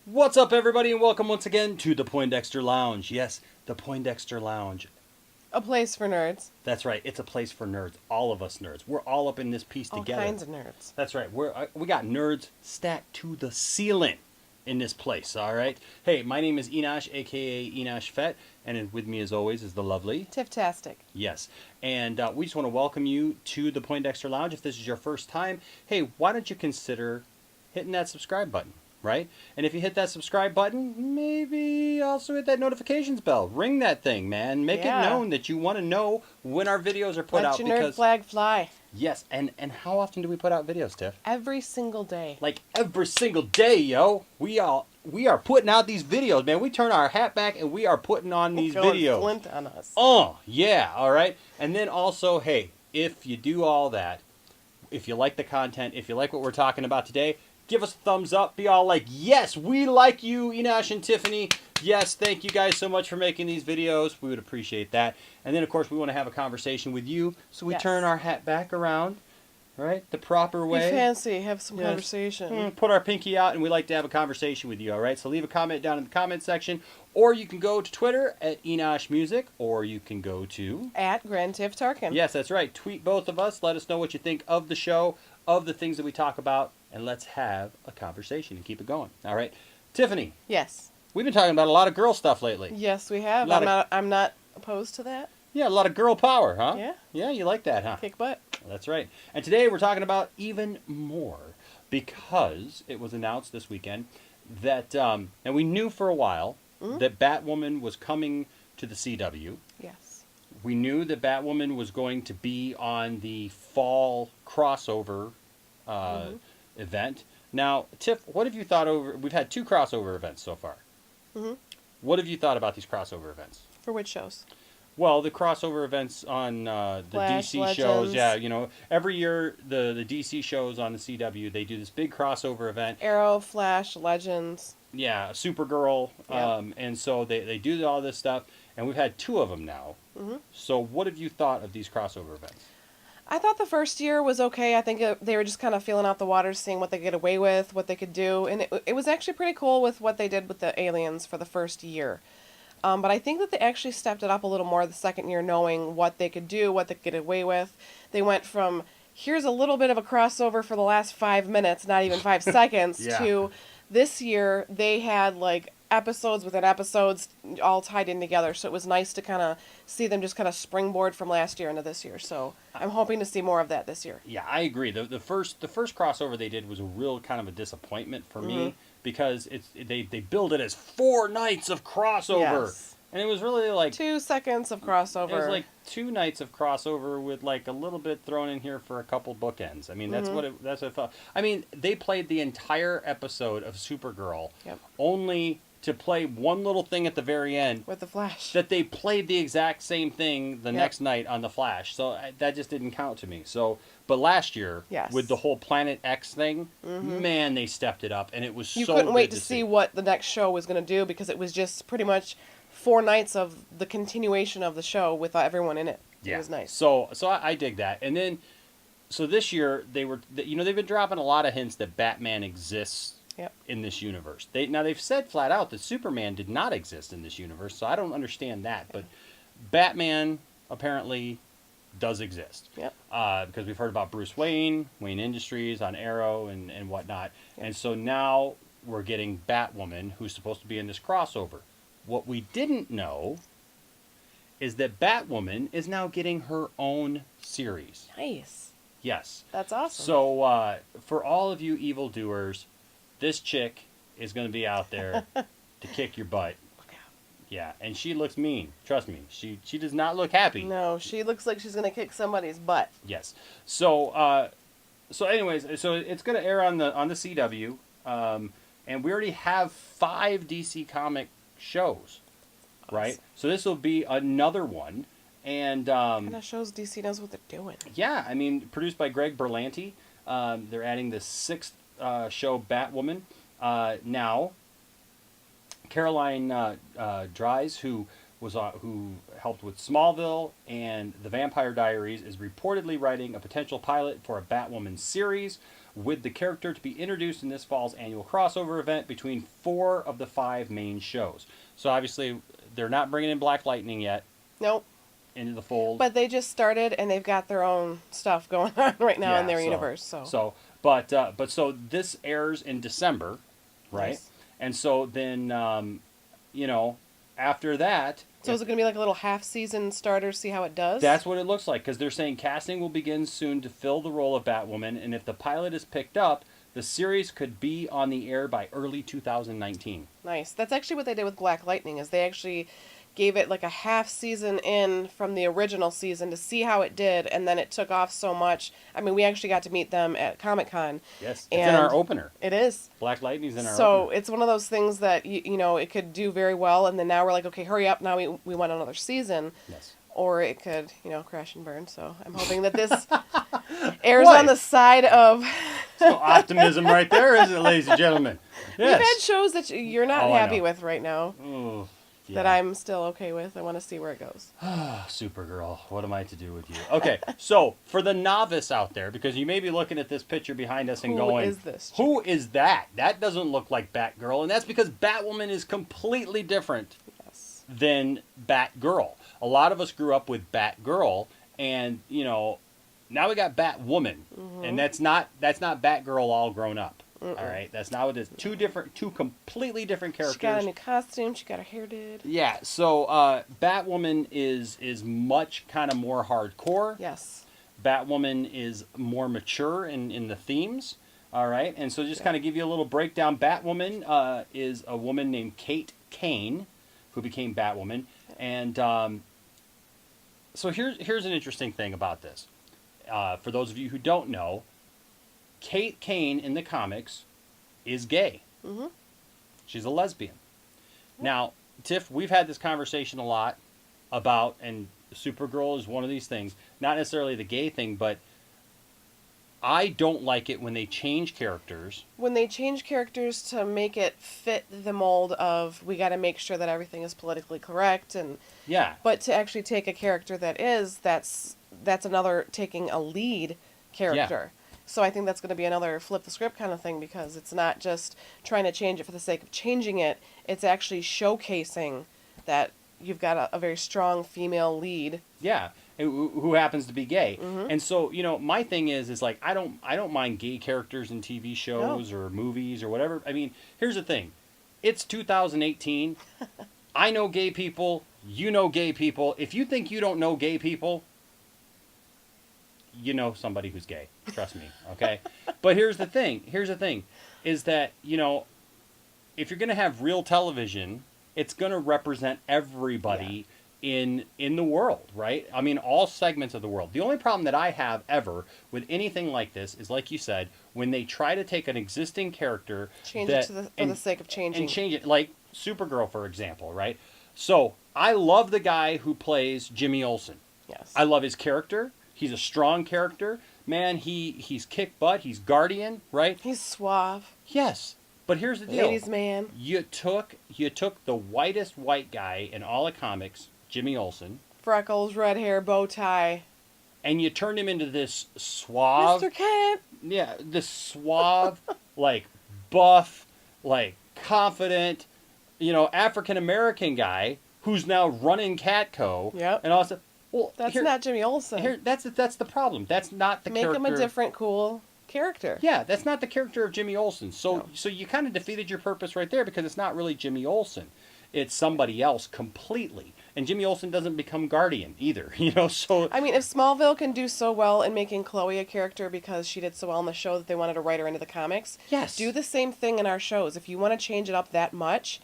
What's up, everybody, and welcome once again to the Poindexter Lounge. Yes, the Poindexter Lounge. A place for nerds. That's right. It's a place for nerds. All of us nerds. We're all up in this piece All together. kinds of nerds. That's right. We got nerds stacked to the ceiling in this place. All right. Hey, my name is Enosh, aka Enosh Fett, and with me, as always, is the lovely Tiff-tastic. Yes. And we just want to welcome you to the Poindexter Lounge. If this is your first time, hey, why don't you consider hitting that subscribe button? Right? And if you hit that subscribe button, maybe also hit that notifications bell. Ring that thing, man. Make it known that you want to know when our videos are put out. Let your nerd flag fly. Yes, and how often do we put out videos, Tiff? Every single day. Like every single day, yo. We are putting out these videos, man. We turn our hat back and we are putting on these videos. Flint on us. Oh, yeah, all right. And then also, hey, if you do all that, if you like the content, if you like what we're talking about today, give us a thumbs up. Be all like, yes, we like you, Enosh and Tiffany. Yes, thank you guys so much for making these videos. We would appreciate that. And then, of course, we want to have a conversation with you. So we turn our hat back around, right? The proper way. Be fancy. Have some conversation. Put our pinky out, and we like to have a conversation with you, all right? So leave a comment down in the comment section. Or you can go to Twitter at Enosh Music, or you can go to... At Grand Tiff Tarkin. Yes, that's right. Tweet both of us. Let us know what you think of the show, of the things that we talk about, and let's have a conversation and keep it going. All right. Tiffany. Yes. We've been talking about a lot of girl stuff lately. Yes, we have. I'm not opposed to that. Yeah, a lot of girl power, huh? Yeah. Yeah, you like that, huh? Kick butt. That's right. And today we're talking about even more because it was announced this weekend that, and we knew for a while that Batwoman was coming to the CW. Yes. We knew that Batwoman was going to be on the fall crossover event. Now, Tiff, what have you thought over... We've had 2 crossover events so far. What have you thought about these crossover events? For which shows? Well, the crossover events on the Flash, DC Legends. shows. Yeah, you know, every year the DC shows on the CW, they do this big crossover event. Arrow, Flash, Legends. Yeah, Supergirl. And so they do all this stuff. And we've had 2 of them now. So what have you thought of these crossover events? I thought the first year was okay. I think they were just kind of feeling out the waters, seeing what they could get away with, what they could do. And it was actually pretty cool with what they did with the aliens for the first year. But I think that they actually stepped it up a little more the second year, knowing what they could do, what they could get away with. They went from, here's a little bit of a crossover for the last 5 minutes, not even 5 seconds, to this year they had like episodes within episodes all tied in together. So it was nice to kind of see them just kind of springboard from last year into this year. So I'm hoping to see more of that this year. Yeah, I agree. The first crossover they did was a real kind of a disappointment for me because they billed it as 4 nights of crossover. Yes. And it was really like 2 seconds of crossover. It was like 2 nights of crossover with like a little bit thrown in here for a couple bookends. I mean, that's what it felt. I mean, they played the entire episode of Supergirl only to play one little thing at the very end with the Flash. That they played the exact same thing the next night on the Flash. So that just didn't count to me. So, but last year with the whole Planet X thing, man, they stepped it up, and it was you so couldn't wait to to see what the next show was going to do because it was just pretty much 4 nights of the continuation of the show with everyone in it. Yeah. It was nice. So I dig that. And then, so this year they've been dropping a lot of hints that Batman exists in this universe. They've said flat out that Superman did not exist in this universe, so I don't understand that. But Batman apparently does exist. Because we've heard about Bruce Wayne Industries on Arrow and whatnot. And so now we're getting Batwoman, who's supposed to be in this crossover. What we didn't know is that Batwoman is now getting her own series. Nice. Yes. That's awesome. So for all of you evildoers, this chick is going to be out there to kick your butt. Look out. Yeah, and she looks mean. Trust me. She does not look happy. No, she looks like she's going to kick somebody's butt. Yes. So anyways, so it's going to air on the CW, and we already have 5 DC comic shows, right? Awesome. So this will be another one, and kind of shows DC knows what they're doing. Yeah, I mean, produced by Greg Berlanti. They're adding the 6th show, Batwoman. Now, Caroline Dries, who who helped with Smallville and The Vampire Diaries, is reportedly writing a potential pilot for a Batwoman series, with the character to be introduced in this fall's annual crossover event between 4 of the 5 main shows. So obviously, they're not bringing in Black Lightning yet. Nope. Into the fold. But they just started, and they've got their own stuff going on right now in their universe. So this airs in December, right? Nice. And so then, after that. So is it going to be like a little half-season starter, see how it does? That's what it looks like, because they're saying casting will begin soon to fill the role of Batwoman, and if the pilot is picked up, the series could be on the air by early 2019. Nice. That's actually what they did with Black Lightning, is they actually gave it like a half season in from the original season to see how it did, and then it took off so much. I mean, we actually got to meet them at Comic-Con. Yes, it's in our opener. It is. Black Lightning's in our opener. So it's one of those things that, it could do very well, and then now we're like, okay, hurry up, now we want another season. Yes. Or it could, crash and burn. So I'm hoping that this airs on the side of... So optimism right there, isn't it, ladies and gentlemen? Yes. We've had shows that you're not happy with right now. Oh. Yeah. That I'm still okay with. I want to see where it goes. Supergirl, what am I to do with you? Okay, so for the novice out there, because you may be looking at this picture behind us and going, who is this? Who is that? That doesn't look like Batgirl, and that's because Batwoman is completely different than Batgirl. A lot of us grew up with Batgirl, and now we got Batwoman, and that's not Batgirl all grown up. All right, that's not what it is. Two completely different characters. She got a new costume. She got her hair did. Yeah, so Batwoman is much kind of more hardcore. Yes. Batwoman is more mature in the themes. All right, and so just kind of give you a little breakdown. Batwoman is a woman named Kate Kane, who became Batwoman, and so here's an interesting thing about this. For those of you who don't know, Kate Kane in the comics is gay. Mm-hmm. She's a lesbian. Now, Tiff, we've had this conversation a lot about, and Supergirl is one of these things, not necessarily the gay thing, but I don't like it when they change characters. When they change characters to make it fit the mold of, we got to make sure that everything is politically correct, and but to actually take a character that's another taking a lead character. Yeah. So I think that's going to be another flip the script kind of thing, because it's not just trying to change it for the sake of changing it. It's actually showcasing that you've got a very strong female lead. Yeah, who happens to be gay. Mm-hmm. And so, my thing is like, I don't mind gay characters in TV shows or movies or whatever. I mean, here's the thing. It's 2018. I know gay people. You know gay people. If you think you don't know gay people, you know somebody who's gay. Trust me, okay? But here's the thing, is that, if you're going to have real television, it's going to represent everybody in the world, right? I mean, all segments of the world. The only problem that I have ever with anything like this is, like you said, when they try to take an existing character... Change it for the sake of changing. And change it, like Supergirl, for example, right? So, I love the guy who plays Jimmy Olsen. Yes. I love his character. He's a strong character. Man, he's kick butt. He's guardian, right? He's suave. Yes. But here's the deal. Ladies' man. You took the whitest white guy in all of comics, Jimmy Olsen. Freckles, red hair, bow tie. And you turned him into this suave... Mr. Kent! Yeah, this suave, like, buff, like, confident, African-American guy who's now running Catco. Yep. And all that stuff. Well, that's not Jimmy Olsen. That's the problem. That's not the character. Make him a different, cool character. Yeah, that's not the character of Jimmy Olsen. So you kind of defeated your purpose right there, because it's not really Jimmy Olsen. It's somebody else completely. And Jimmy Olsen doesn't become Guardian either, so... I mean, if Smallville can do so well in making Chloe a character because she did so well in the show that they wanted to write her into the comics, do the same thing in our shows. If you want to change it up that much,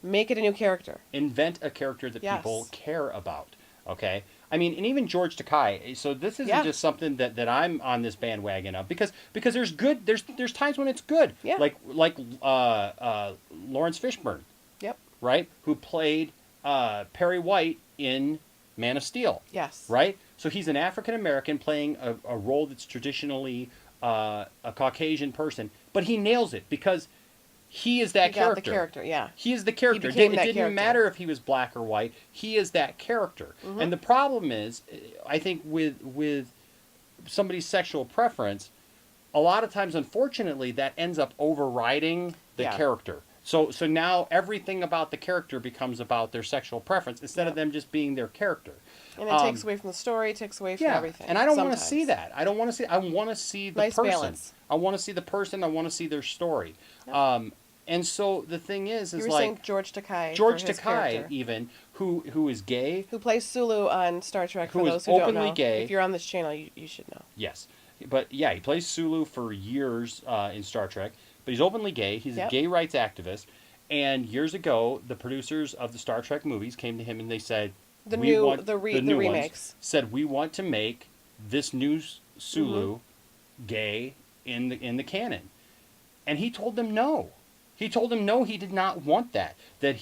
make it a new character. Invent a character that people care about, okay? I mean, and even George Takei. So this isn't just something that I'm on this bandwagon of, because there's times when it's good. Yeah. Like Lawrence Fishburne. Yep. Right? Who played Perry White in Man of Steel. Yes. Right? So he's an African American playing a role that's traditionally a Caucasian person, but he nails it because he is that He got character. the character, yeah. He is the character. became It that didn't character. matter if he was black or white. He is that character. And the problem is, I think with somebody's sexual preference, a lot of times, unfortunately, that ends up overriding the character. So now everything about the character becomes about their sexual preference instead of them just being their character. And it takes away from the story, it takes away from everything. And I don't want to see that. I want to see the nice person. Balance. I want to see the person. I want to see their story. Yep. And so the thing is You were like saying George Takei. George for his Takei, character, even who is gay, who plays Sulu on Star Trek. For Who is those who don't openly know, gay. if you're on this channel, you should know. yes, but yeah, he plays Sulu for years in Star Trek. But he's openly gay. He's a gay rights activist. And years ago, the producers of the Star Trek movies came to him and they said, The we new want, the new ones, remakes said we want to make this new Sulu gay in the canon, and he told them no. He told them no. He did not want that. That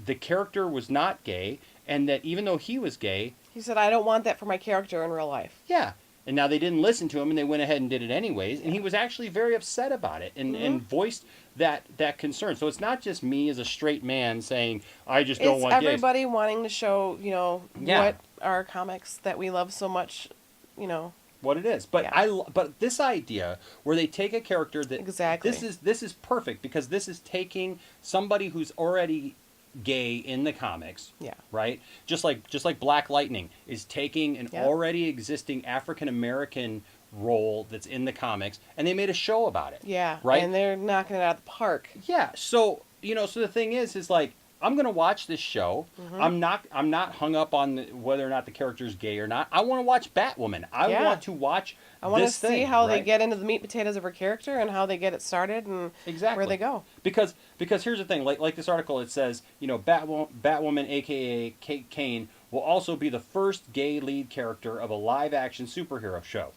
the character was not gay, and that even though he was gay, He said, "I don't want that for my character in real life." yeah. And now they didn't listen to him, and they went ahead and did it anyways. And he was actually very upset about it, and voiced that concern. So it's not just me as a straight man saying I just don't want gays. It's everybody wanting to show, Yeah. what our comics that we love so much, What it is. But but this idea where they take a character that Exactly. this is perfect because this is taking somebody who's already gay in the comics. Yeah. Right? Just like Black Lightning is taking an Yep. already existing African American role that's in the comics, and they made a show about it. Yeah. Right? And they're knocking it out of the park. Yeah. So so the thing is like I'm gonna watch this show. I'm not hung up on whether or not the character's gay or not. I want to watch Batwoman. I want to watch. I want to this see thing, how they right? get into the meat and potatoes of her character and how they get it started and where they go. Because here's the thing, like this article, it says, Batwoman, aka Kate Kane, will also be the first gay lead character of a live-action superhero show.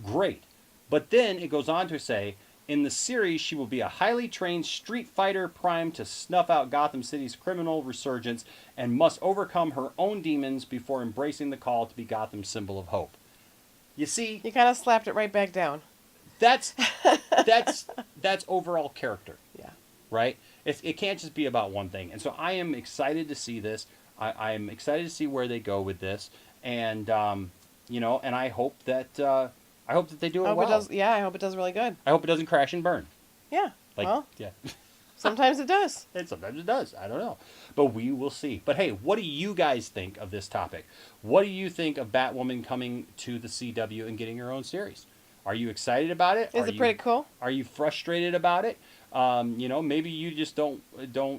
Great. But then it goes on to say, in the series, she will be a highly trained street fighter primed to snuff out Gotham City's criminal resurgence and must overcome her own demons before embracing the call to be Gotham's symbol of hope. You see, You kind of slapped it right back down. that's overall character. Yeah. Right? It can't just be about one thing. And so I am excited to see this. I am excited to see where they go with this. And, and I hope that they do it well. I hope it does really good. I hope it doesn't crash and burn. Yeah. Well, Yeah. sometimes it does. And sometimes it does. I don't know. But we will see. But hey, what do you guys think of this topic? What do you think of Batwoman coming to the CW and getting her own series? Are you excited about it? Is it pretty cool? Are you frustrated about it? Maybe you just don't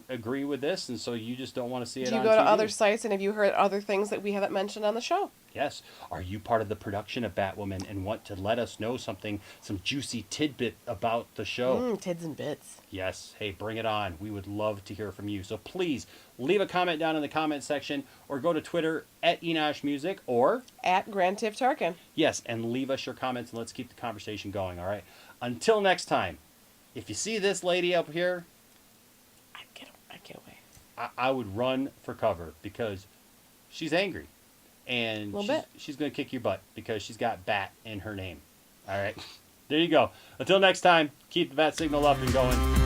agree with this, and so you just don't want to see it Do on you go to TV. other sites and have you heard other things that we haven't mentioned on the show? Yes. Are you part of the production of Batwoman and want to let us know some juicy tidbit about the show? Tids and bits. Yes. Hey, bring it on. We would love to hear from you. So please leave a comment down in the comment section or go to Twitter at Enosh Music or At Grand Tiff Tarkin. yes, and leave us your comments and let's keep the conversation going, all right? Until next time, if you see this lady up here, I get away. I would run for cover because she's angry. And she's going to kick your butt because she's got Bat in her name. All right. There you go. Until next time, keep the Bat signal up and going.